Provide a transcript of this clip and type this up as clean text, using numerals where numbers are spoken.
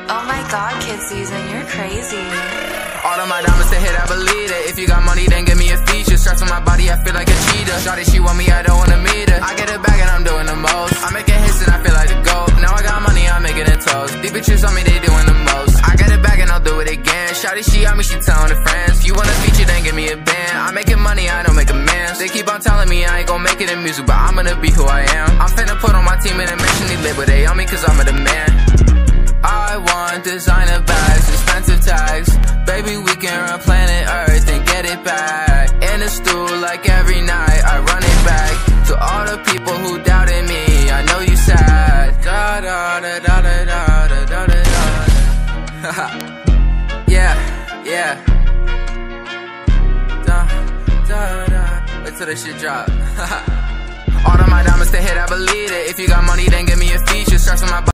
Oh my god, Kid Season, you're crazy. All of my diamonds to hit, I believe it. If you got money, then give me a feature. Stress on my body, I feel like a cheetah. Shawty, she want me, I don't wanna meet her. I get it back and I'm doing the most. I'm making hits and I feel like the GOAT. Now I got money, I'm making it toast. These bitches on me, they doing the most. I get it back and I'll do it again. Shawty, she on me, she telling her friends. If you want a feature, then give me a band. I'm making money, I don't make amends. They keep on telling me I ain't gon' make it in music, but I'm gonna be who I am. I'm finna put on my team and mention they label, they on me cause I'm a demand. I want designer bags, expensive tags. Baby, we can run planet Earth and get it back. In the stool like every night, I run it back. To all the people who doubted me, I know you sad. Da da da da da da da da da. Yeah, yeah. Da da da. Wait till this shit drop. All of my diamonds to hit, I believe it. If you got money, then give me a feature. Stress on my body.